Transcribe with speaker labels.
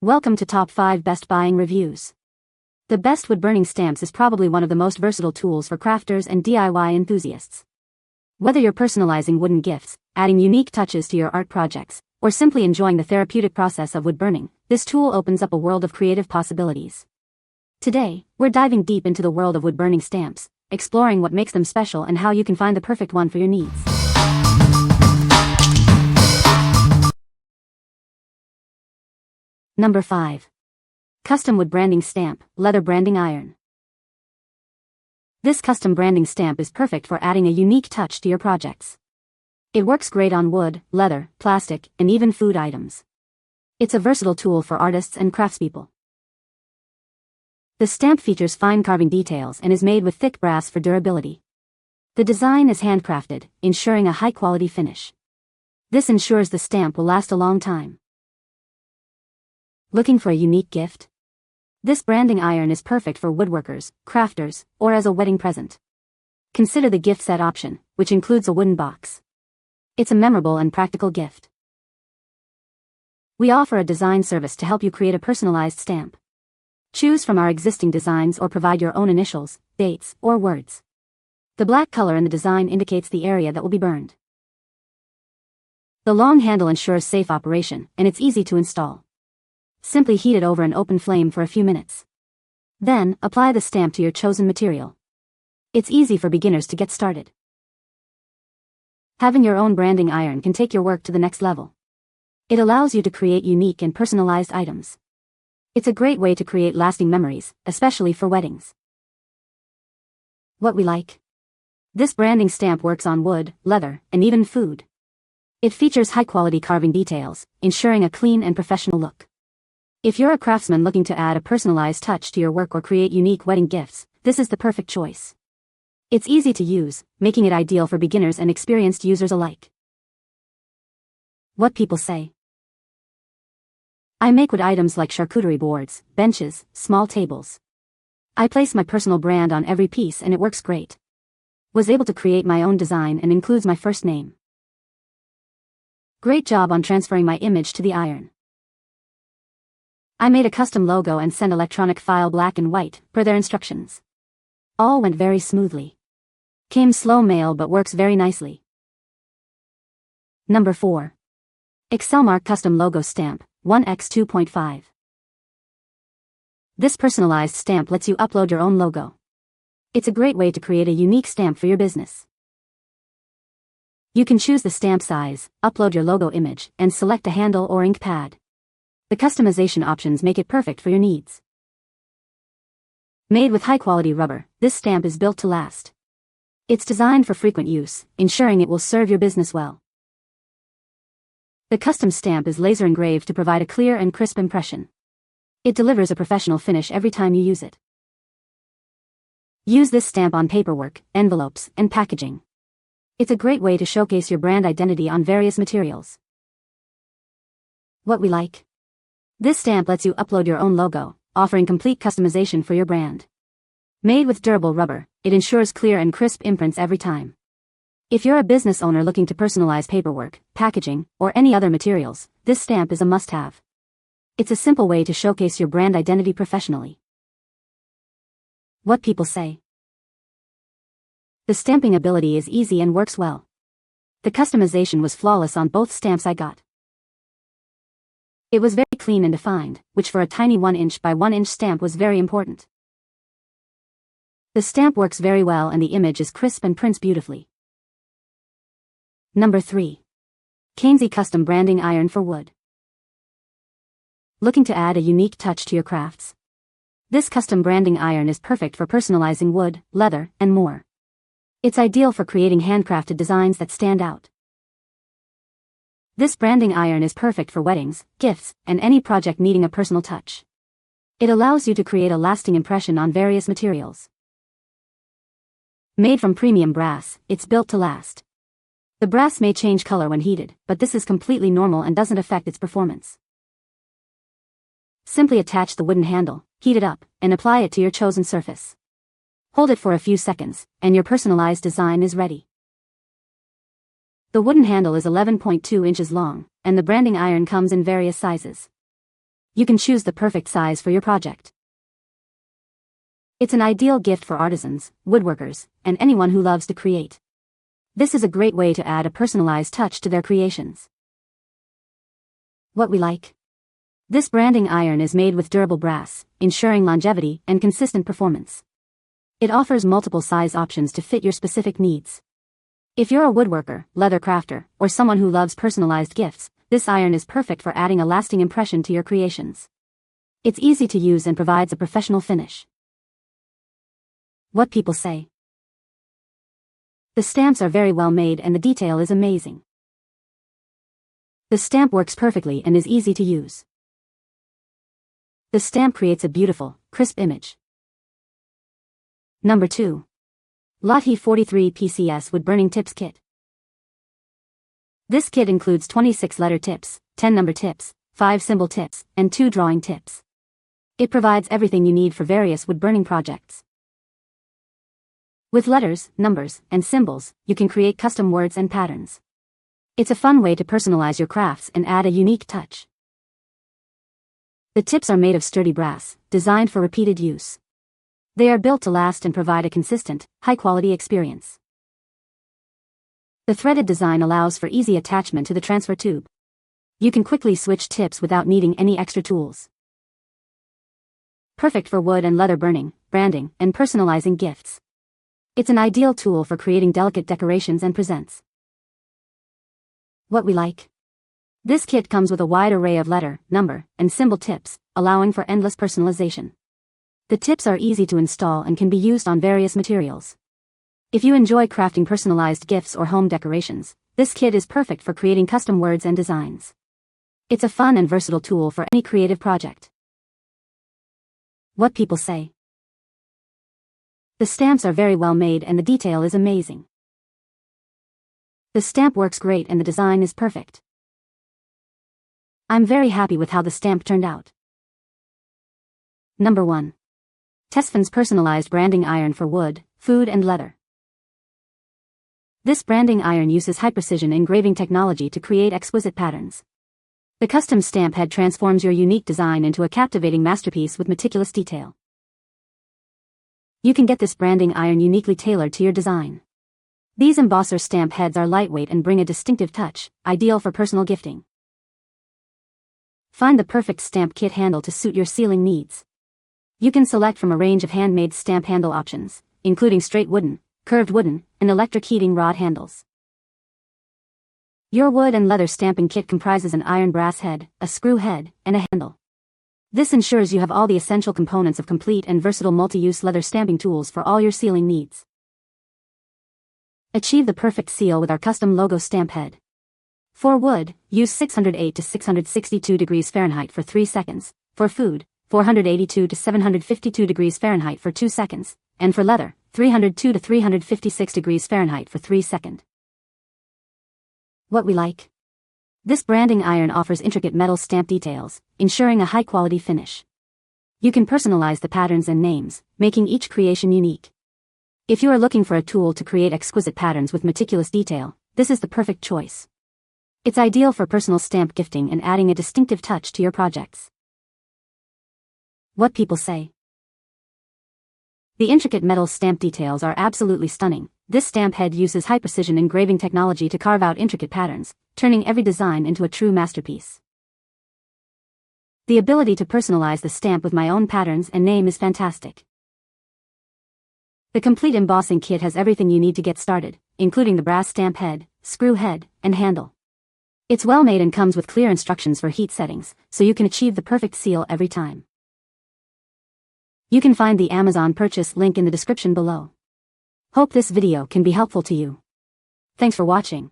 Speaker 1: Welcome to Top 5 Best Buying Reviews. The best wood-burning stamps is probably one of the most versatile tools for crafters and DIY enthusiasts. Whether you're personalizing wooden gifts, adding unique touches to your art projects, or simply enjoying the therapeutic process of wood burning, this tool opens up a world of creative possibilities. Today, we're diving deep into the world of wood-burning stamps, exploring what makes them special and how you can find the perfect one for your needs. Number 5. Custom Wood Branding Stamp, Leather Branding Iron. This custom branding stamp is perfect for adding a unique touch to your projects. It works great on wood, leather, plastic, and even food items. It's a versatile tool for artists and craftspeople. The stamp features fine carving details and is made with thick brass for durability. The design is handcrafted, ensuring a high-quality finish. This ensures the stamp will last a long time. Looking for a unique gift? This branding iron is perfect for woodworkers, crafters, or as a wedding present. Consider the gift set option, which includes a wooden box. It's a memorable and practical gift. We offer a design service to help you create a personalized stamp. Choose from our existing designs or provide your own initials, dates, or words. The black color in the design indicates the area that will be burned. The long handle ensures safe operation, and it's easy to install. Simply heat it over an open flame for a few minutes. Then, apply the stamp to your chosen material. It's easy for beginners to get started. Having your own branding iron can take your work to the next level. It allows you to create unique and personalized items. It's a great way to create lasting memories, especially for weddings. What we like? This branding stamp works on wood, leather, and even food. It features high-quality carving details, ensuring a clean and professional look. If you're a craftsman looking to add a personalized touch to your work or create unique wedding gifts, this is the perfect choice. It's easy to use, making it ideal for beginners and experienced users alike. What people say. I make wood items like charcuterie boards, benches, small tables. I place my personal brand on every piece and it works great. Was able to create my own design and includes my first name. Great job on transferring my image to the iron. I made a custom logo and sent electronic file black and white, per their instructions. All went very smoothly. Came slow mail but works very nicely. Number 4. ExcelMark Custom Logo Stamp, 1x2.5. This personalized stamp lets you upload your own logo. It's a great way to create a unique stamp for your business. You can choose the stamp size, upload your logo image, and select a handle or ink pad. The customization options make it perfect for your needs. Made with high-quality rubber, this stamp is built to last. It's designed for frequent use, ensuring it will serve your business well. The custom stamp is laser engraved to provide a clear and crisp impression. It delivers a professional finish every time you use it. Use this stamp on paperwork, envelopes, and packaging. It's a great way to showcase your brand identity on various materials. What we like? This stamp lets you upload your own logo, offering complete customization for your brand. Made with durable rubber, it ensures clear and crisp imprints every time. If you're a business owner looking to personalize paperwork, packaging, or any other materials, this stamp is a must-have. It's a simple way to showcase your brand identity professionally. What people say. The stamping ability is easy and works well. The customization was flawless on both stamps I got. It was very clean and defined, which for a tiny 1" by 1" stamp was very important. The stamp works very well and the image is crisp and prints beautifully. Number 3. KAINSY Custom Branding Iron for Wood. Looking to add a unique touch to your crafts? This custom branding iron is perfect for personalizing wood, leather, and more. It's ideal for creating handcrafted designs that stand out. This branding iron is perfect for weddings, gifts, and any project needing a personal touch. It allows you to create a lasting impression on various materials. Made from premium brass, it's built to last. The brass may change color when heated, but this is completely normal and doesn't affect its performance. Simply attach the wooden handle, heat it up, and apply it to your chosen surface. Hold it for a few seconds, and your personalized design is ready. The wooden handle is 11.2 inches long, and the branding iron comes in various sizes. You can choose the perfect size for your project. It's an ideal gift for artisans, woodworkers, and anyone who loves to create. This is a great way to add a personalized touch to their creations. What we like. This branding iron is made with durable brass, ensuring longevity and consistent performance. It offers multiple size options to fit your specific needs. If you're a woodworker, leather crafter, or someone who loves personalized gifts, this iron is perfect for adding a lasting impression to your creations. It's easy to use and provides a professional finish. What people say. The stamps are very well made and the detail is amazing. The stamp works perfectly and is easy to use. The stamp creates a beautiful, crisp image. Number 2. Lothee 43 PCS Wood Burning Tips Kit. This kit includes 26 letter tips, 10 number tips, 5 symbol tips, and 2 drawing tips. It provides everything you need for various wood burning projects. With letters, numbers, and symbols, you can create custom words and patterns. It's a fun way to personalize your crafts and add a unique touch. The tips are made of sturdy brass, designed for repeated use. They are built to last and provide a consistent, high-quality experience. The threaded design allows for easy attachment to the transfer tube. You can quickly switch tips without needing any extra tools. Perfect for wood and leather burning, branding, and personalizing gifts. It's an ideal tool for creating delicate decorations and presents. What we like. This kit comes with a wide array of letter, number, and symbol tips, allowing for endless personalization. The tips are easy to install and can be used on various materials. If you enjoy crafting personalized gifts or home decorations, this kit is perfect for creating custom words and designs. It's a fun and versatile tool for any creative project. What people say. The stamps are very well made and the detail is amazing. The stamp works great and the design is perfect. I'm very happy with how the stamp turned out. Number 1. TESFANS Personalized Branding Iron for Wood, Food and Leather. This branding iron uses high-precision engraving technology to create exquisite patterns. The custom stamp head transforms your unique design into a captivating masterpiece with meticulous detail. You can get this branding iron uniquely tailored to your design. These embosser stamp heads are lightweight and bring a distinctive touch, ideal for personal gifting. Find the perfect stamp kit handle to suit your sealing needs. You can select from a range of handmade stamp handle options, including straight wooden, curved wooden, and electric heating rod handles. Your wood and leather stamping kit comprises an iron brass head, a screw head, and a handle. This ensures you have all the essential components of complete and versatile multi-use leather stamping tools for all your sealing needs. Achieve the perfect seal with our custom logo stamp head. For wood, use 608 to 662 degrees Fahrenheit for 3 seconds. For food, 482 to 752 degrees Fahrenheit for 2 seconds. And for leather, 302 to 356 degrees Fahrenheit for 3 seconds. What we like. This branding iron offers intricate metal stamp details, ensuring a high-quality finish. You can personalize the patterns and names, making each creation unique. If you are looking for a tool to create exquisite patterns with meticulous detail, this is the perfect choice. It's ideal for personal stamp gifting and adding a distinctive touch to your projects. What people say. The intricate metal stamp details are absolutely stunning. This stamp head uses high-precision engraving technology to carve out intricate patterns, turning every design into a true masterpiece. The ability to personalize the stamp with my own patterns and name is fantastic. The complete embossing kit has everything you need to get started, including the brass stamp head, screw head, and handle. It's well made and comes with clear instructions for heat settings, so you can achieve the perfect seal every time. You can find the Amazon purchase link in the description below. Hope this video can be helpful to you. Thanks for watching.